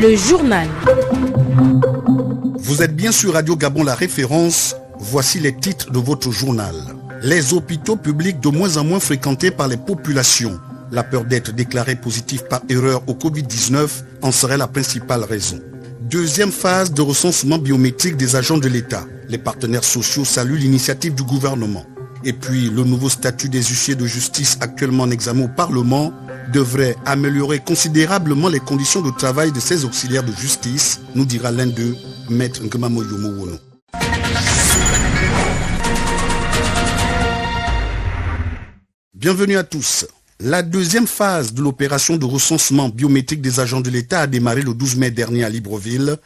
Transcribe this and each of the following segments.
Le journal. Vous êtes bien sur Radio Gabon La Référence. Voici les titres de votre journal. Les hôpitaux publics de moins en moins fréquentés par les populations. La peur d'être déclaré positif par erreur au Covid-19 en serait la principale raison. Deuxième phase de recensement biométrique des agents de l'État. Les partenaires sociaux saluent l'initiative du gouvernement. Et puis, le nouveau statut des huissiers de justice actuellement en examen au Parlement devrait améliorer considérablement les conditions de travail de ces auxiliaires de justice, nous dira l'un d'eux, Maître Nkemamo Yomowono. Bienvenue à tous. La deuxième phase de l'opération de recensement biométrique des agents de l'État a démarré le 12 mai dernier à Libreville.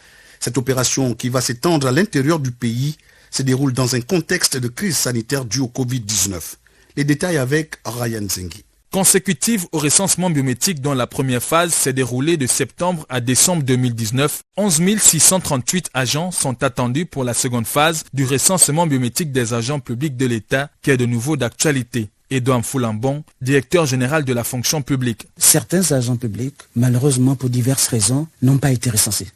Cette opération, qui va s'étendre à l'intérieur du pays, se déroule dans un contexte de crise sanitaire due au Covid-19. Les détails avec Ryan Zengi. Consécutive au recensement biométrique dont la première phase s'est déroulée de septembre à décembre 2019, 11 638 agents sont attendus pour la seconde phase du recensement biométrique des agents publics de l'État qui est de nouveau d'actualité. Edouard Mfoulambon, directeur général de la fonction publique. Certains agents publics, malheureusement pour diverses raisons, n'ont pas été recensés.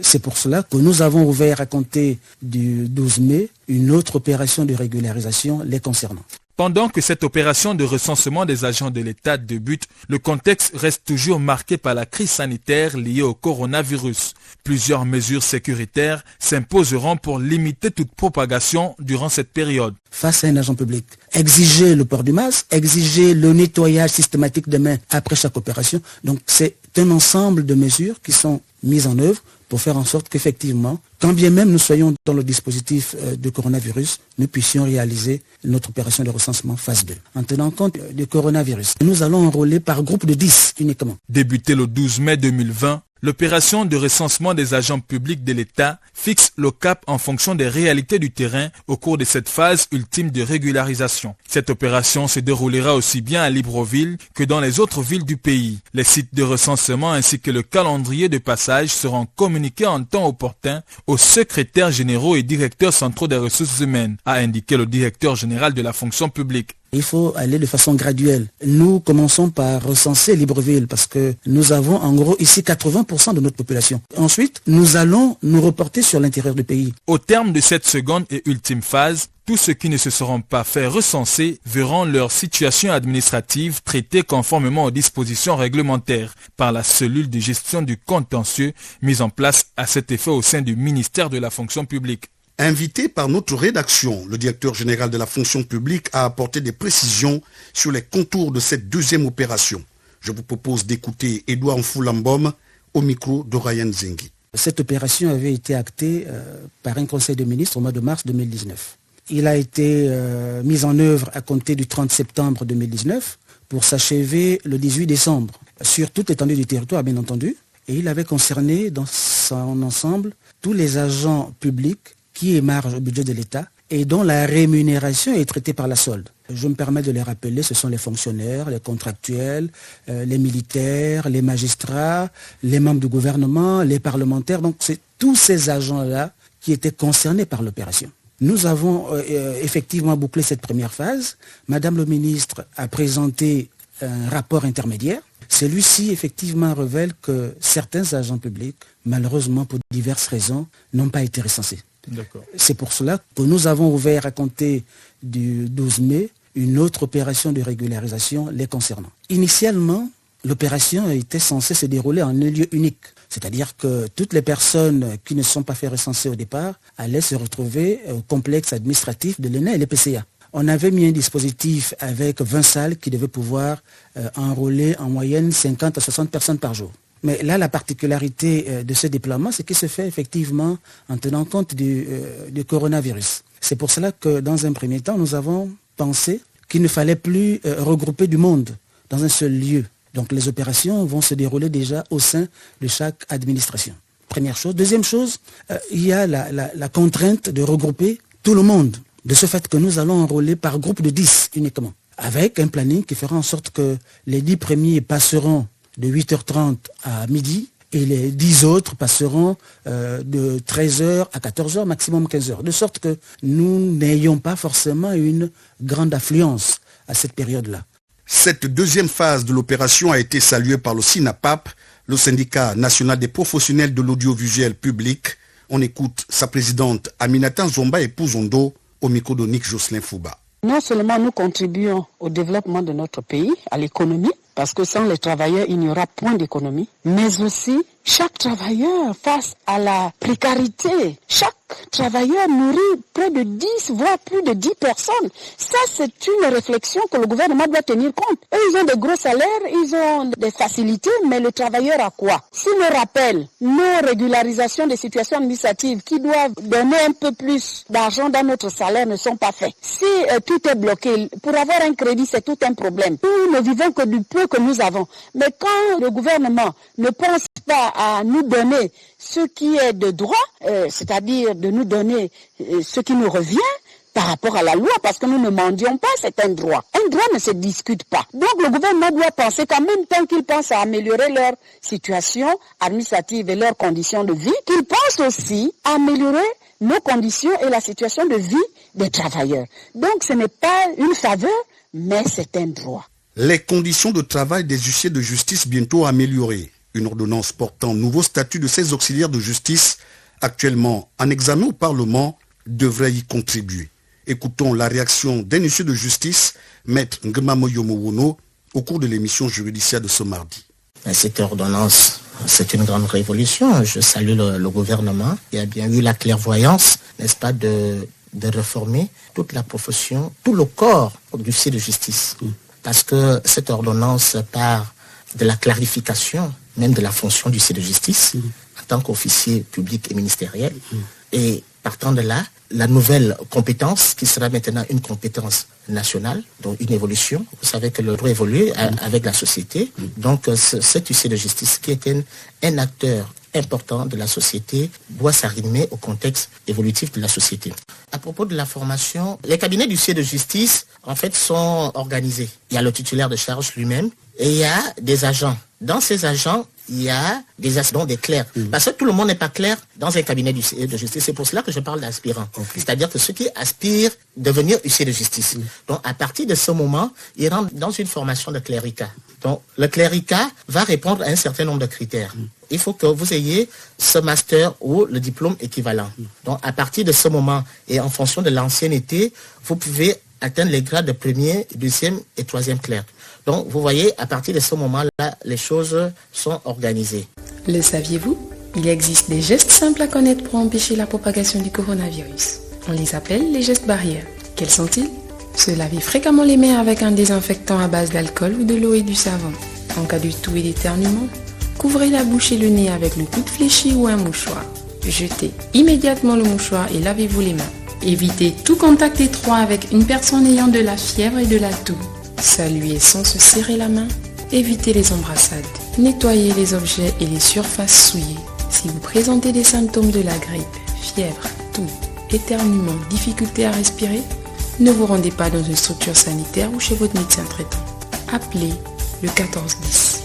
C'est pour cela que nous avons ouvert à compter du 12 mai une autre opération de régularisation les concernant. Pendant que cette opération de recensement des agents de l'État débute, le contexte reste toujours marqué par la crise sanitaire liée au coronavirus. Plusieurs mesures sécuritaires s'imposeront pour limiter toute propagation durant cette période. Face à un agent public, exiger le port du masque, exiger le nettoyage systématique des mains après chaque opération. Donc c'est un ensemble de mesures qui sont mises en œuvre pour faire en sorte qu'effectivement, quand bien même nous soyons dans le dispositif de coronavirus, nous puissions réaliser notre opération de recensement phase 2. En tenant compte du coronavirus, nous allons enrôler par groupe de 10 uniquement. Débuté le 12 mai 2020, l'opération de recensement des agents publics de l'État fixe le cap en fonction des réalités du terrain au cours de cette phase ultime de régularisation. Cette opération se déroulera aussi bien à Libreville que dans les autres villes du pays. Les sites de recensement ainsi que le calendrier de passage seront communiqués en temps opportun aux secrétaires généraux et directeurs centraux des ressources humaines, a indiqué le directeur général de la fonction publique. Il faut aller de façon graduelle. Nous commençons par recenser Libreville parce que nous avons en gros ici 80% de notre population. Ensuite, nous allons nous reporter sur l'intérieur du pays. Au terme de cette seconde et ultime phase, tous ceux qui ne se seront pas fait recenser verront leur situation administrative traitée conformément aux dispositions réglementaires par la cellule de gestion du contentieux mise en place à cet effet au sein du ministère de la fonction publique. Invité par notre rédaction, le directeur général de la fonction publique a apporté des précisions sur les contours de cette deuxième opération. Je vous propose d'écouter Edouard Mfoulambom au micro de Ryan Zengi. Cette opération avait été actée par un conseil de ministres au mois de mars 2019. Il a été mis en œuvre à compter du 30 septembre 2019 pour s'achever le 18 décembre sur toute l'étendue du territoire, bien entendu. Et il avait concerné dans son ensemble tous les agents publics qui émargent au budget de l'État et dont la rémunération est traitée par la solde. Je me permets de les rappeler, ce sont les fonctionnaires, les contractuels, les militaires, les magistrats, les membres du gouvernement, les parlementaires. Donc c'est tous ces agents-là qui étaient concernés par l'opération. Nous avons effectivement bouclé cette première phase. Madame le ministre a présenté un rapport intermédiaire. Celui-ci effectivement révèle que certains agents publics, malheureusement pour diverses raisons, n'ont pas été recensés. C'est pour cela que nous avons ouvert à compter du 12 mai une autre opération de régularisation les concernant. Initialement, l'opération était censée se dérouler en un lieu unique. C'est-à-dire que toutes les personnes qui ne sont pas fait recenser au départ allaient se retrouver au complexe administratif de l'ENA et l'EPCA. On avait mis un dispositif avec 20 salles qui devaient pouvoir enrôler en moyenne 50 à 60 personnes par jour. Mais là, la particularité de ce déploiement, c'est qu'il se fait effectivement en tenant compte du coronavirus. C'est pour cela que dans un premier temps, nous avons pensé qu'il ne fallait plus regrouper du monde dans un seul lieu. Donc les opérations vont se dérouler déjà au sein de chaque administration. Première chose. Deuxième chose, il y a la contrainte de regrouper tout le monde. De ce fait que nous allons enrôler par groupe de 10 uniquement, avec un planning qui fera en sorte que les 10 premiers passeront de 8h30 à midi et les 10 autres passeront de 13h à 14h, maximum 15h. De sorte que nous n'ayons pas forcément une grande affluence à cette période-là. Cette deuxième phase de l'opération a été saluée par le SINAPAP, Le syndicat national des professionnels de l'audiovisuel public, on écoute sa présidente Aminata Zomba et Pouzondo au micro de Nick Jocelyn Fouba. Non seulement nous contribuons au développement de notre pays, à l'économie, parce que sans les travailleurs, il n'y aura point d'économie, mais aussi chaque travailleur face à la précarité, chaque travailleur nourrit près de 10, voire plus de 10 personnes. Ça, c'est une réflexion que le gouvernement doit tenir compte. Eux, ils ont des gros salaires, ils ont des facilités, mais le travailleur a quoi? Si nos rappels, nos régularisations des situations administratives qui doivent donner un peu plus d'argent dans notre salaire ne sont pas faits, si tout est bloqué, pour avoir un crédit, c'est tout un problème. Nous ne vivons que du peu que nous avons. Mais quand le gouvernement ne pense pas à nous donner ce qui est de droit, c'est-à-dire de nous donner ce qui nous revient par rapport à la loi, parce que nous ne mendions pas, c'est un droit. Un droit ne se discute pas. Donc le gouvernement doit penser qu'en même temps qu'il pense à améliorer leur situation administrative et leurs conditions de vie, qu'il pense aussi à améliorer nos conditions et la situation de vie des travailleurs. Donc ce n'est pas une faveur, mais c'est un droit. Les conditions de travail des huissiers de justice bientôt améliorées. Une ordonnance portant nouveau statut de ces auxiliaires de justice, actuellement en examen au Parlement, devrait y contribuer. Écoutons la réaction d'un huissier de justice, Maître Ngema Yomowono, au cours de l'émission Juridiciaire de ce mardi. Cette ordonnance, c'est une grande révolution. Je salue le gouvernement qui a bien eu la clairvoyance, n'est-ce pas, de réformer toute la profession, tout le corps du huissier de justice. Parce que cette ordonnance part de la clarification même de la fonction du huissier de justice en tant qu'officier public et ministériel. Et partant de là, la nouvelle compétence qui sera maintenant une compétence nationale, donc une évolution. Vous savez que le droit évolue avec la société. Donc cet huissier de justice qui est un acteur important de la société doit s'arrimer au contexte évolutif de la société. À propos de la formation, les cabinets d'huissier de justice en fait sont organisés. Il y a le titulaire de charge lui-même et il y a des agents. Dans ces agents, il y a des assistants, des clercs. Parce que tout le monde n'est pas clair dans un cabinet d'huissier de justice. C'est pour cela que je parle d'aspirants. C'est-à-dire que ceux qui aspirent devenir huissier de justice. Donc à partir de ce moment, ils rentrent dans une formation de cléricat. Donc le cléricat va répondre à un certain nombre de critères. Il faut que vous ayez ce master ou le diplôme équivalent. Donc à partir de ce moment et en fonction de l'ancienneté, vous pouvez atteindre les grades de premier, deuxième et troisième clerc. Donc vous voyez, à partir de ce moment-là, les choses sont organisées. Le saviez-vous? Il existe des gestes simples à connaître pour empêcher la propagation du coronavirus. On les appelle les gestes barrières. Quels sont-ils? Se laver fréquemment les mains avec un désinfectant à base d'alcool ou de l'eau et du savon. En cas de toux et d'éternuement, couvrez la bouche et le nez avec le coude fléchi ou un mouchoir. Jetez immédiatement le mouchoir et lavez-vous les mains. Évitez tout contact étroit avec une personne ayant de la fièvre et de la toux. Saluez sans se serrer la main. Évitez les embrassades. Nettoyez les objets et les surfaces souillées. Si vous présentez des symptômes de la grippe, fièvre, toux, éternuement, difficulté à respirer, ne vous rendez pas dans une structure sanitaire ou chez votre médecin traitant. Appelez le 1410.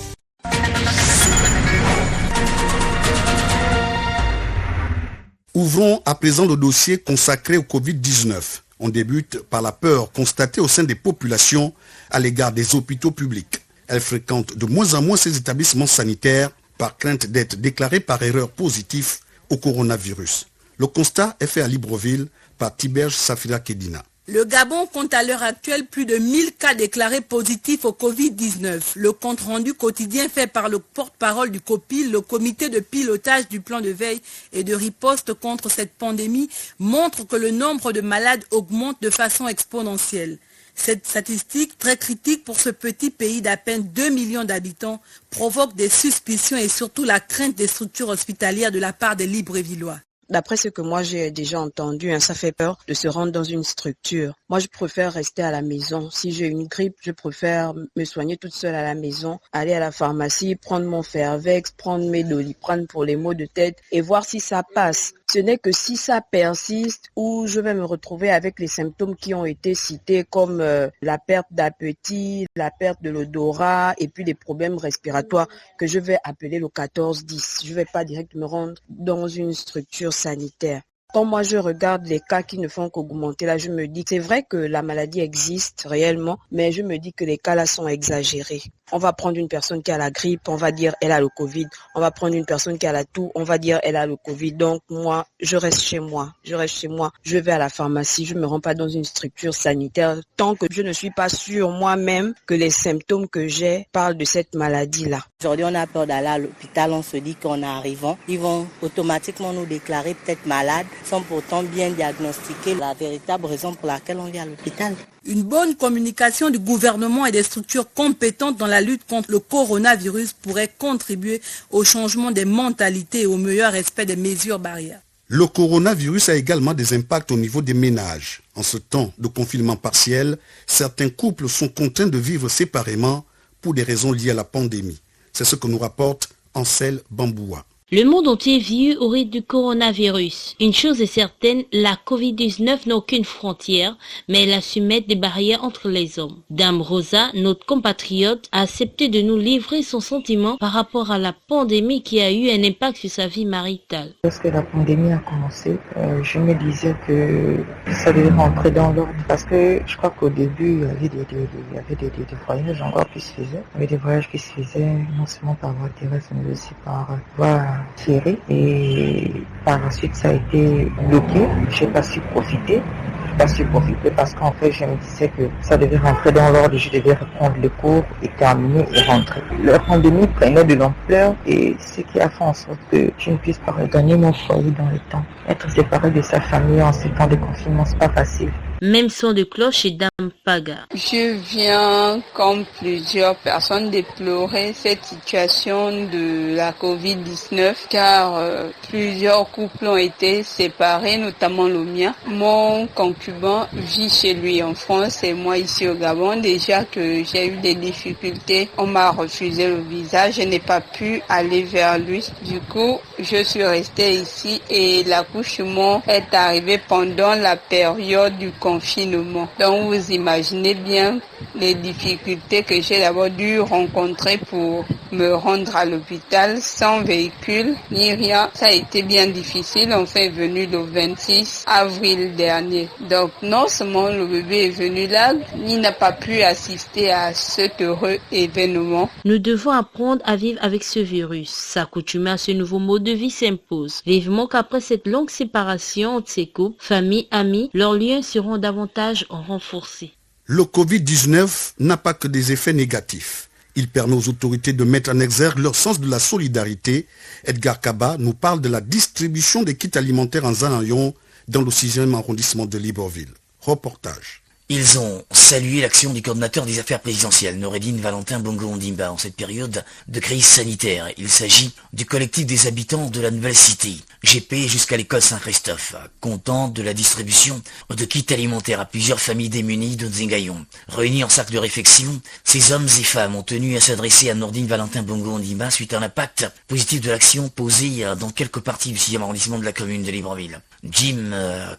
Ouvrons à présent le dossier consacré au Covid-19. On débute par la peur constatée au sein des populations à l'égard des hôpitaux publics. Elles fréquentent de moins en moins ces établissements sanitaires par crainte d'être déclarées par erreur positif au coronavirus. Le constat est fait à Libreville par Tiberge Safira Kedina. Le Gabon compte à l'heure actuelle plus de 1000 cas déclarés positifs au Covid-19. Le compte-rendu quotidien fait par le porte-parole du COPIL, le comité de pilotage du plan de veille et de riposte contre cette pandémie, montre que le nombre de malades augmente de façon exponentielle. Cette statistique, très critique pour ce petit pays d'à peine 2 millions d'habitants, provoque des suspicions et surtout la crainte des structures hospitalières de la part des Librevillois. D'après ce que moi j'ai déjà entendu, ça fait peur de se rendre dans une structure. Moi je préfère rester à la maison. Si j'ai une grippe, je préfère me soigner toute seule à la maison, aller à la pharmacie, prendre mon Fervex, prendre mes Doliprane pour les maux de tête et voir si ça passe. Ce n'est que si ça persiste ou je vais me retrouver avec les symptômes qui ont été cités comme la perte d'appétit, la perte de l'odorat et puis des problèmes respiratoires que je vais appeler le 14-10. Je ne vais pas direct me rendre dans une structure sanitaire. Quand moi je regarde les cas qui ne font qu'augmenter, là je me dis que c'est vrai que la maladie existe réellement, mais je me dis que les cas là sont exagérés. On va prendre une personne qui a la grippe, on va dire elle a le Covid. On va prendre une personne qui a la toux, on va dire elle a le Covid. Donc moi, je reste chez moi. Je vais à la pharmacie, je ne me rends pas dans une structure sanitaire tant que je ne suis pas sûre moi-même que les symptômes que j'ai parlent de cette maladie-là. Aujourd'hui, on a peur d'aller à l'hôpital, on se dit qu'en arrivant, ils vont automatiquement nous déclarer peut-être malades, sans pourtant bien diagnostiquer la véritable raison pour laquelle on vient à l'hôpital. Une bonne communication du gouvernement et des structures compétentes dans la lutte contre le coronavirus pourrait contribuer au changement des mentalités et au meilleur respect des mesures barrières. Le coronavirus a également des impacts au niveau des ménages. En ce temps de confinement partiel, certains couples sont contraints de vivre séparément pour des raisons liées à la pandémie. C'est ce que nous rapporte Ansel Bamboua. Le monde entier vit au rythme du coronavirus. Une chose est certaine, la Covid-19 n'a aucune frontière, mais elle a su mettre des barrières entre les hommes. Dame Rosa, notre compatriote, a accepté de nous livrer son sentiment par rapport à la pandémie qui a eu un impact sur sa vie maritale. Lorsque la pandémie a commencé, je me disais que ça devait rentrer dans l'ordre parce que je crois qu'au début, il y avait des voyages encore qui se faisaient. Il y avait des voyages qui se faisaient non seulement par voie terrestre, mais aussi par voie tiré et par la suite ça a été bloqué. J'ai pas su profiter parce qu'en fait je me disais que ça devait rentrer dans l'ordre, je devais reprendre les cours et terminer et rentrer. La pandémie prenait de l'ampleur et ce qui a fait en sorte que je ne puisse pas regagner mon foyer dans le temps. Être séparé de sa famille en ces temps de confinement, c'est pas facile. Même son de cloche chez Dame Paga. Je viens, comme plusieurs personnes, déplorer cette situation de la Covid-19 car plusieurs couples ont été séparés, notamment le mien. Mon concubin vit chez lui en France et moi ici au Gabon. Déjà que j'ai eu des difficultés, on m'a refusé le visa, je n'ai pas pu aller vers lui. Du coup, je suis restée ici et l'accouchement est arrivé pendant la période du confinement. Donc vous imaginez bien les difficultés que j'ai d'abord dû rencontrer pour me rendre à l'hôpital sans véhicule ni rien. Ça a été bien difficile. Enfin est venu le 26 avril dernier. Donc non seulement le bébé est venu là, il n'a pas pu assister à cet heureux événement. Nous devons apprendre à vivre avec ce virus. S'accoutumer à ce nouveau mode de vie s'impose. Vivement qu'après cette longue séparation entre ces couples, familles, amis, leurs liens seront davantage renforcés. Le Covid-19 n'a pas que des effets négatifs. Il permet aux autorités de mettre en exergue leur sens de la solidarité. Edgar Kaba nous parle de la distribution des kits alimentaires en Zanayon dans le 6e arrondissement de Libreville. Reportage. Ils ont salué l'action du coordinateur des affaires présidentielles, Noureddine Valentin Bongo Ondimba, en cette période de crise sanitaire. Il s'agit du collectif des habitants de la nouvelle cité, GP jusqu'à l'école Saint-Christophe, content de la distribution de kits alimentaires à plusieurs familles démunies de Nzengayon. Réunis en cercle de réflexion, ces hommes et femmes ont tenu à s'adresser à Noureddine Valentin Bongo Ondimba suite à l'impact positif de l'action posée dans quelques parties du 6e arrondissement de la commune de Libreville. Jim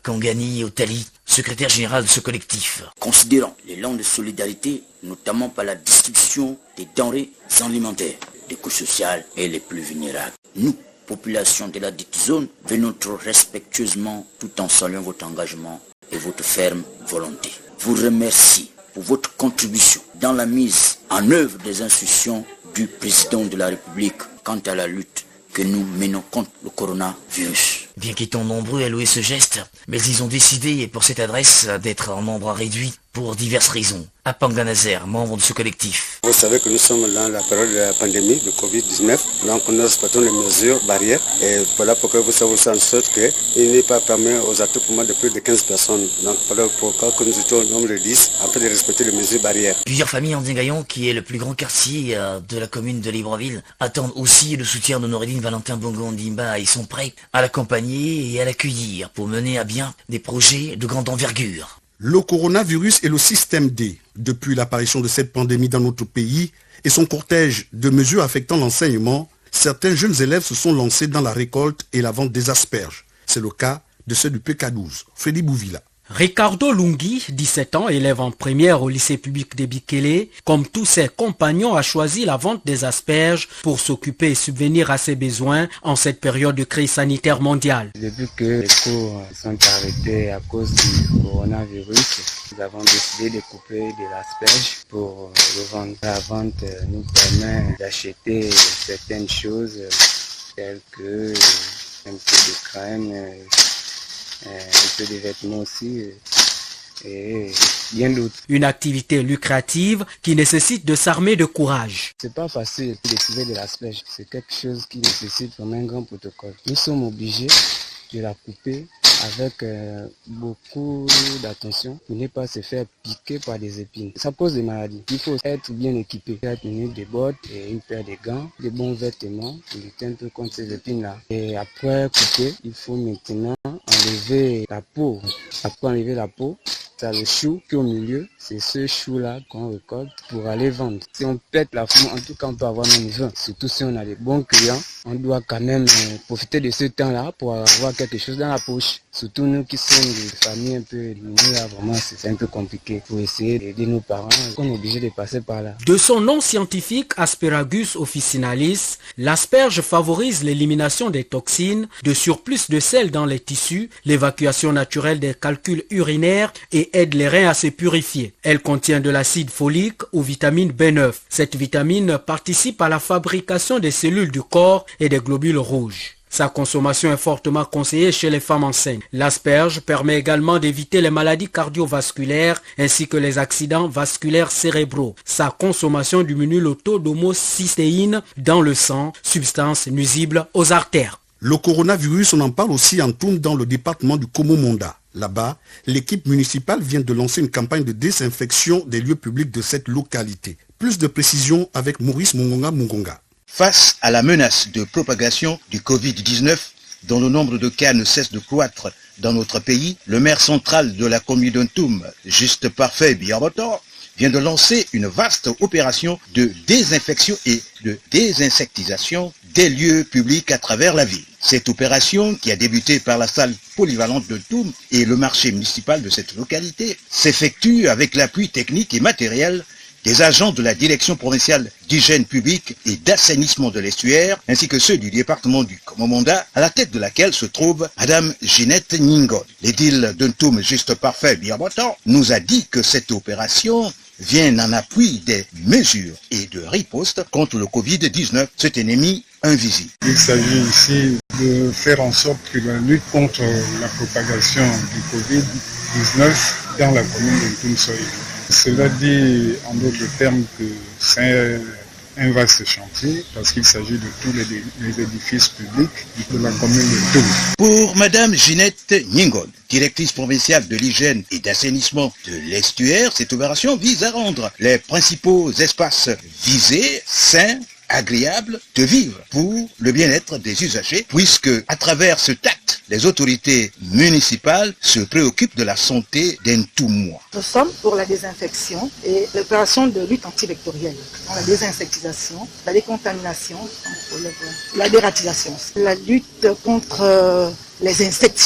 Kangani Otali, secrétaire général de ce collectif. Considérant l'élan de solidarité, notamment par la distribution des denrées alimentaires, des couches sociales et les plus vulnérables, nous, population de la dite zone, venons trop respectueusement tout en saluant votre engagement et votre ferme volonté. Vous remercie pour votre contribution dans la mise en œuvre des instructions du président de la République quant à la lutte que nous menons contre le coronavirus. Bien qu'étant nombreux à louer ce geste, mais ils ont décidé pour cette adresse d'être en nombre réduit pour diverses raisons. Apanganazer, membre de ce collectif. Vous savez que nous sommes dans la période de la pandémie de Covid-19, donc nous respectons les mesures barrières et voilà pourquoi vous savez en sorte qu'il n'est pas permis aux attroupements de plus de 15 personnes. Donc voilà pourquoi que nous étions au nombre de 10 afin de respecter les mesures barrières. Plusieurs familles en Nzengayon, qui est le plus grand quartier de la commune de Libreville, attendent aussi le soutien de Noureddine Valentin Bongo Ondimba et sont prêts à l'accompagner et à l'accueillir pour mener à bien des projets de grande envergure. Le coronavirus et le système D. Depuis l'apparition de cette pandémie dans notre pays et son cortège de mesures affectant l'enseignement, certains jeunes élèves se sont lancés dans la récolte et la vente des asperges. C'est le cas de ceux du PK12, Freddy Bouvila. Ricardo Lungi, 17 ans, élève en première au lycée public de Bikele, comme tous ses compagnons, a choisi la vente des asperges pour s'occuper et subvenir à ses besoins en cette période de crise sanitaire mondiale. Depuis que les cours sont arrêtés à cause du coronavirus, nous avons décidé de couper de l'asperge pour le vendre. La vente nous permet d'acheter certaines choses telles que un peu de crème, un peu de vêtements aussi et bien d'autres. Une activité lucrative qui nécessite de s'armer de courage. C'est pas facile de trouver de l'asperge. C'est quelque chose qui nécessite vraiment un grand protocole. Nous sommes obligés de la couper avec beaucoup d'attention pour ne pas se faire piquer par des épines. Ça cause des maladies. Il faut être bien équipé. Il faut tenir des bottes et une paire de gants, des bons vêtements pour lutter un peu contre ces épines-là. Et après couper, il faut maintenant enlever la peau. Après enlever la peau, c'est le chou qui est au milieu. C'est ce chou-là qu'on récolte pour aller vendre. Si on pète la femme, en tout cas on peut avoir même 20. Surtout si on a des bons clients, on doit quand même profiter de ce temps-là pour avoir quelque chose dans la poche. Surtout nous qui sommes des familles un peu diminuées, là, vraiment c'est un peu compliqué pour essayer d'aider nos parents. On est obligé de passer par là. De son nom scientifique Asparagus officinalis, l'asperge favorise l'élimination des toxines, de surplus de sel dans les tissus, l'évacuation naturelle des calculs urinaires et aide les reins à se purifier. Elle contient de l'acide folique ou vitamine B9. Cette vitamine participe à la fabrication des cellules du corps et des globules rouges. Sa consommation est fortement conseillée chez les femmes enceintes. L'asperge permet également d'éviter les maladies cardiovasculaires ainsi que les accidents vasculaires cérébraux. Sa consommation diminue le taux d'homocystéine dans le sang, substance nuisible aux artères. Le coronavirus, on en parle aussi en Toum dans le département du Komo-Monda. Là-bas, l'équipe municipale vient de lancer une campagne de désinfection des lieux publics de cette localité. Plus de précisions avec Maurice Mungonga. Face à la menace de propagation du Covid-19, dont le nombre de cas ne cesse de croître dans notre pays, le maire central de la commune d'Untum, Juste Parfait Biabotor, vient de lancer une vaste opération de désinfection et de désinsectisation des lieux publics à travers la ville. Cette opération, qui a débuté par la salle polyvalente de Toum et le marché municipal de cette localité, s'effectue avec l'appui technique et matériel des agents de la direction provinciale d'hygiène publique et d'assainissement de l'estuaire, ainsi que ceux du département du Komo-Monda, à la tête de laquelle se trouve Madame Ginette Ningon. L'édile d'Untum Juste Parfait Biabotan nous a dit que cette opération vient en appui des mesures et de riposte contre le Covid-19, cet ennemi invisible. Il s'agit ici de faire en sorte que la lutte contre la propagation du Covid-19 dans la commune d'Untum soit évidente. Cela dit en d'autres termes que c'est un vaste chantier parce qu'il s'agit de tous les édifices publics de la commune de Toum. Pour Madame Ginette Ningon, directrice provinciale de l'hygiène et d'assainissement de l'estuaire, cette opération vise à rendre les principaux espaces visés sains, agréable de vivre pour le bien-être des usagers, puisque à travers ce acte, les autorités municipales se préoccupent de la santé d'un tout mois. Nous sommes pour la désinfection et l'opération de lutte antivectorielle, la désinsectisation, la décontamination, la dératisation, la lutte contre les insectes,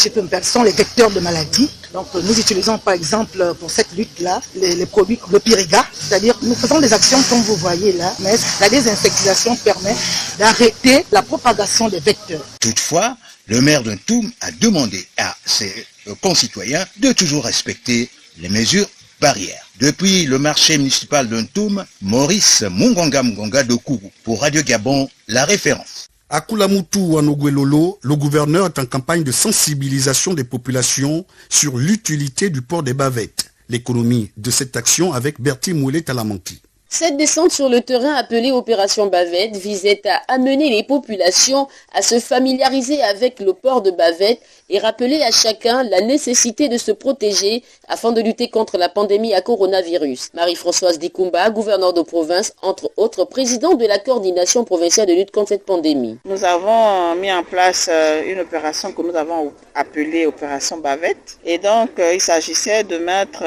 sont les vecteurs de maladies. Donc nous utilisons par exemple pour cette lutte-là les produits comme le Piriga, c'est-à-dire nous faisons des actions comme vous voyez là, mais la désinsectisation permet d'arrêter la propagation des vecteurs. Toutefois, le maire d'Untum a demandé à ses concitoyens de toujours respecter les mesures barrières. Depuis le marché municipal d'Untum, Maurice Mungonga de Kourou pour Radio Gabon, la référence. À Kulamutu ou à Noguelolo, le gouverneur est en campagne de sensibilisation des populations sur l'utilité du port des bavettes. L'économie de cette action avec Bertie Moulet-Talamanti. Cette descente sur le terrain appelée Opération Bavette visait à amener les populations à se familiariser avec le port de bavettes et rappeler à chacun la nécessité de se protéger afin de lutter contre la pandémie à coronavirus. Marie-Françoise Dikumba, gouverneure de province, entre autres, présidente de la coordination provinciale de lutte contre cette pandémie. Nous avons mis en place une opération que nous avons appelée Opération Bavette. Et donc, il s'agissait de mettre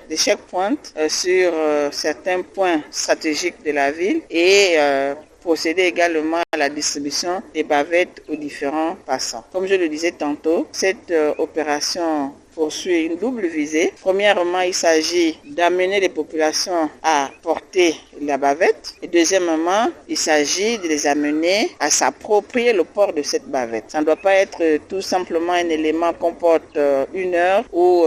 des checkpoints sur certains points stratégiques de la ville et procéder également à la distribution des bavettes aux différents passants. Comme je le disais tantôt, cette opération poursuit une double visée. Premièrement, il s'agit d'amener les populations à porter la bavette. Et deuxièmement, il s'agit de les amener à s'approprier le port de cette bavette. Ça ne doit pas être tout simplement un élément qu'on porte 1 heure ou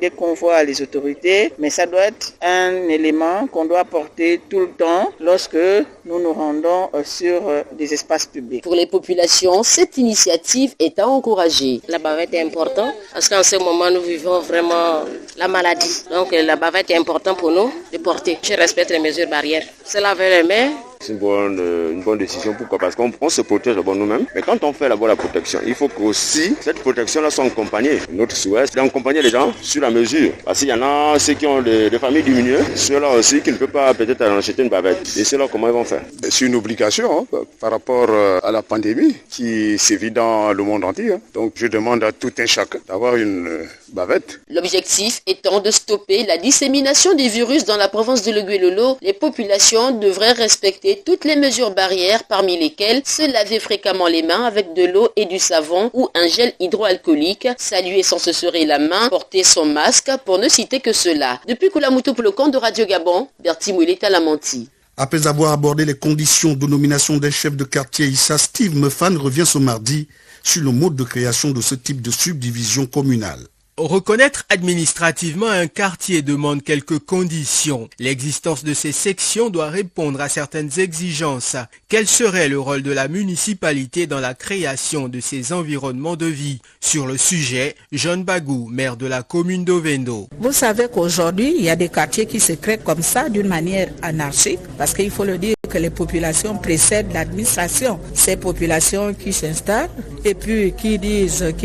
dès qu'on voit les autorités, mais ça doit être un élément qu'on doit porter tout le temps lorsque nous nous rendons sur des espaces publics. Pour les populations, cette initiative est à encourager. La bavette est importante parce qu'en ce moment, nous vivons vraiment la maladie. Donc la bavette est importante pour nous de porter. Je respecte les mesures barrières. Se laver les mains. C'est une bonne décision. Pourquoi? Parce qu'on se protège d'abord nous-mêmes. Mais quand on fait d'abord la protection, il faut qu'aussi cette protection-là soit accompagnée. Notre souhait, c'est d'accompagner les gens sur la mesure. Parce qu'il y en a ceux qui ont des familles diminuées, ceux-là aussi qui ne peuvent pas peut-être en acheter une bavette. Et ceux-là, comment ils vont faire? C'est une obligation par rapport à la pandémie qui sévit dans le monde entier. Donc je demande à tout un chacun d'avoir une bavette. L'objectif étant de stopper la dissémination des virus dans la province de Legué-Lolo, les populations devraient respecter toutes les mesures barrières, parmi lesquelles se laver fréquemment les mains avec de l'eau et du savon ou un gel hydroalcoolique, saluer sans se serrer la main, porter son masque, pour ne citer que cela. Depuis Koulamoutou pour le compte de Radio Gabon, Bertie Mouileta Lamanti. Après avoir abordé les conditions de nomination des chefs de quartier Issa, Steve Mefan revient ce mardi sur le mode de création de ce type de subdivision communale. Reconnaître administrativement un quartier demande quelques conditions. L'existence de ces sections doit répondre à certaines exigences. Quel serait le rôle de la municipalité dans la création de ces environnements de vie? Sur le sujet, John Bagou, maire de la commune d'Ovendo. Vous savez qu'aujourd'hui, il y a des quartiers qui se créent comme ça d'une manière anarchique, parce qu'il faut le dire que les populations précèdent l'administration. Ces populations qui s'installent et puis qui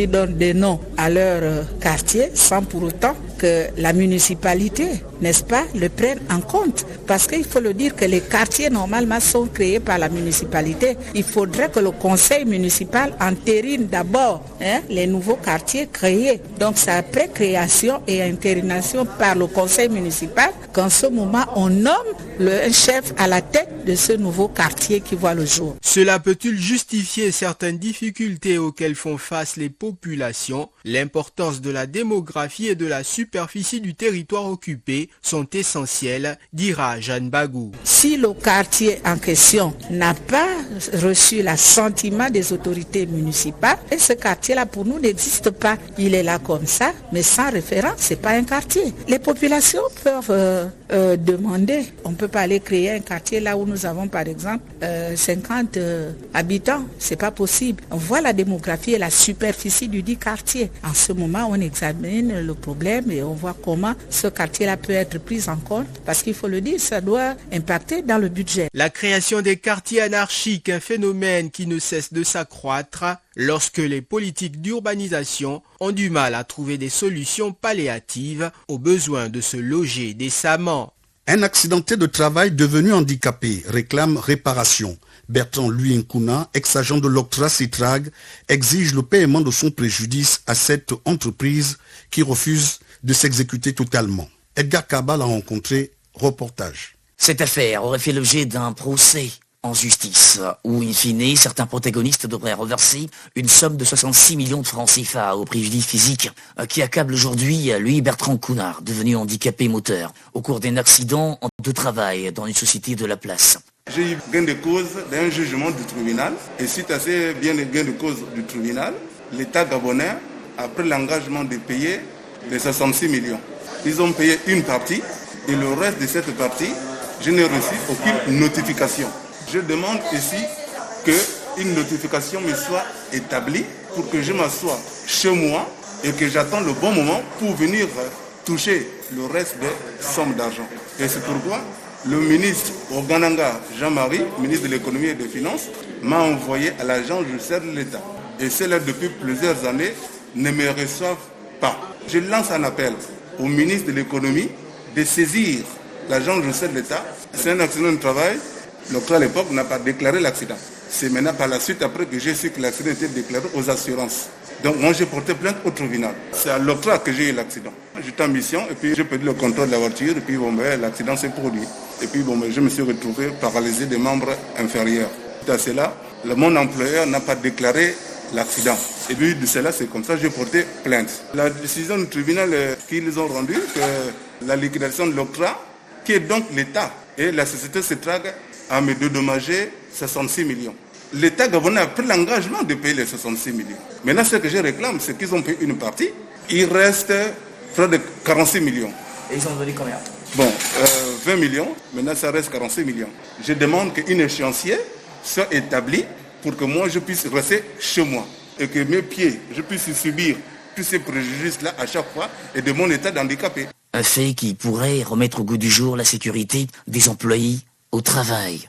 donnent des noms à leur quartier sans pour autant que la municipalité, n'est-ce pas, le prenne en compte. Parce qu'il faut le dire que les quartiers normalement sont créés par la municipalité. Il faudrait que le conseil municipal entérine d'abord les nouveaux quartiers créés. Donc c'est après création et intérination par le conseil municipal qu'en ce moment on nomme un chef à la tête de ce nouveau quartier qui voit le jour. Cela peut-il justifier certaines difficultés auxquelles font face les populations? L'importance de la démographie et de la superficie du territoire occupé sont essentielles, dira Jeanne Bagou. Si le quartier en question n'a pas reçu l'assentiment des autorités municipales, et ce quartier-là pour nous n'existe pas. Il est là comme ça, mais sans référence, c'est pas un quartier. Les populations peuvent demander, on ne peut pas aller créer un quartier là où nous avons par exemple 50 habitants, c'est pas possible. On voit la démographie et la superficie du dit quartier. En ce moment, on examine le problème et on voit comment ce quartier-là peut être pris en compte, parce qu'il faut le dire, ça doit impacter dans le budget. La création des quartiers anarchiques, un phénomène qui ne cesse de s'accroître lorsque les politiques d'urbanisation ont du mal à trouver des solutions palliatives aux besoins de se loger décemment. Un accidenté de travail devenu handicapé réclame réparation. Bertrand Luinkuna, ex-agent de l'Octra Citrag, exige le paiement de son préjudice à cette entreprise qui refuse de s'exécuter totalement. Edgar Kaba l'a rencontré, reportage. Cette affaire aurait fait l'objet d'un procès en justice, où in fine, certains protagonistes devraient reverser une somme de 66 millions de francs CFA au préjudice physique qui accable aujourd'hui lui Bertrand Counard, devenu handicapé moteur, au cours d'un accident de travail dans une société de la place. J'ai eu gain de cause d'un jugement du tribunal, et suite à ces gains de cause du tribunal, l'État gabonais a pris l'engagement de payer les 66 millions. Ils ont payé une partie, et le reste de cette partie, je n'ai reçu aucune notification. Je demande ici qu'une notification me soit établie pour que je m'assoie chez moi et que j'attende le bon moment pour venir toucher le reste des sommes d'argent. Et c'est pourquoi le ministre Ogananga Jean-Marie, ministre de l'économie et des finances, m'a envoyé à l'agence judiciaire de l'État. Et ceux-là, depuis plusieurs années, ne me reçoivent pas. Je lance un appel au ministre de l'économie de saisir l'agence judiciaire de l'État. C'est un accident de travail. L'Octra à l'époque n'a pas déclaré l'accident. C'est maintenant par la suite, après que j'ai su que l'accident était déclaré aux assurances. Donc moi j'ai porté plainte au tribunal. C'est à l'Octra que j'ai eu l'accident. J'étais en mission et puis j'ai perdu le contrôle de la voiture et puis l'accident s'est produit. Et puis je me suis retrouvé paralysé des membres inférieurs. À cela, mon employeur n'a pas déclaré l'accident. Et puis de cela, c'est comme ça que j'ai porté plainte. La décision du tribunal qu'ils ont rendue, que la liquidation de l'octroi, qui est donc l'État et la société Cetrag, a me dédommagé 66 millions. L'État gabonais a pris l'engagement de payer les 66 millions. Maintenant, ce que je réclame, c'est qu'ils ont payé une partie. Il reste près de 46 millions. Et ils ont donné combien? Bon, 20 millions, maintenant ça reste 46 millions. Je demande qu'une échéancier soit établie pour que moi je puisse rester chez moi et que mes pieds, je puisse subir tous ces préjudices-là à chaque fois et de mon état d'handicapé. Un fait qui pourrait remettre au goût du jour la sécurité des employés au travail.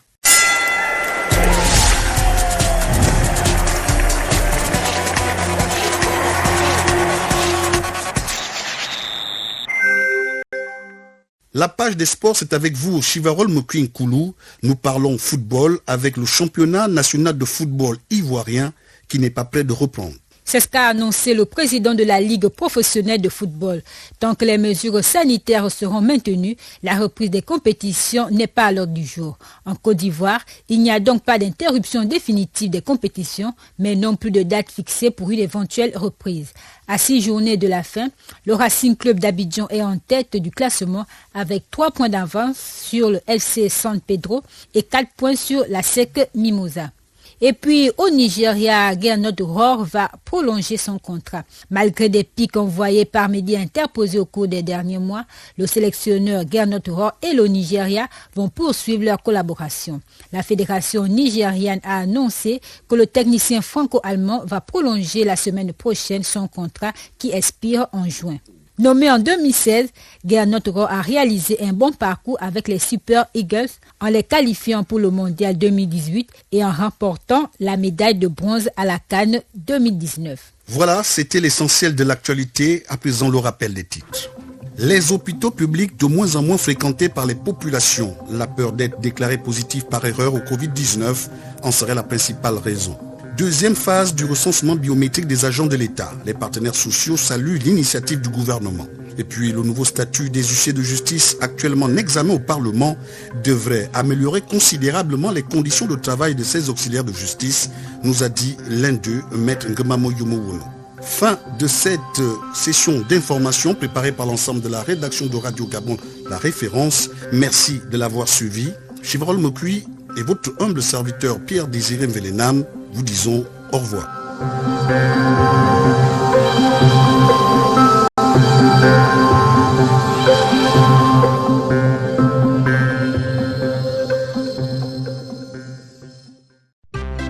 La page des sports, c'est avec vous, Chivarol Mokuin-Koulou. Nous parlons football avec le championnat national de football ivoirien qui n'est pas prêt de reprendre. C'est ce qu'a annoncé le président de la Ligue professionnelle de football. Tant que les mesures sanitaires seront maintenues, la reprise des compétitions n'est pas à l'ordre du jour. En Côte d'Ivoire, il n'y a donc pas d'interruption définitive des compétitions, mais non plus de date fixée pour une éventuelle reprise. À 6 journées de la fin, le Racing Club d'Abidjan est en tête du classement avec 3 points d'avance sur le FC San Pedro et 4 points sur la SEC Mimosa. Et puis au Nigeria, Gernot Rohr va prolonger son contrat. Malgré des pics envoyés par médias interposés au cours des derniers mois, le sélectionneur Gernot Rohr et le Nigeria vont poursuivre leur collaboration. La fédération nigériane a annoncé que le technicien franco-allemand va prolonger la semaine prochaine son contrat qui expire en juin. Nommé en 2016, Gernot Rohr a réalisé un bon parcours avec les Super Eagles en les qualifiant pour le Mondial 2018 et en remportant la médaille de bronze à la CAN 2019. Voilà, c'était l'essentiel de l'actualité. À présent, le rappel des titres. Les hôpitaux publics de moins en moins fréquentés par les populations. La peur d'être déclaré positif par erreur au Covid-19 en serait la principale raison. Deuxième phase du recensement biométrique des agents de l'État. Les partenaires sociaux saluent l'initiative du gouvernement. Et puis le nouveau statut des huissiers de justice actuellement en examen au Parlement devrait améliorer considérablement les conditions de travail de ces auxiliaires de justice, nous a dit l'un d'eux, Maître Ngemamo Yomowono. Fin de cette session d'information préparée par l'ensemble de la rédaction de Radio Gabon, la référence. Merci de l'avoir suivi. Chivrol Mokui et votre humble serviteur Pierre-Désiré Mvelenam vous disons au revoir.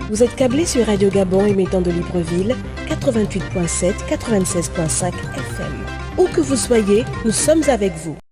Vous êtes câblé sur Radio Gabon émettant de Libreville, 88.7, 96.5 FM. Où que vous soyez, nous sommes avec vous.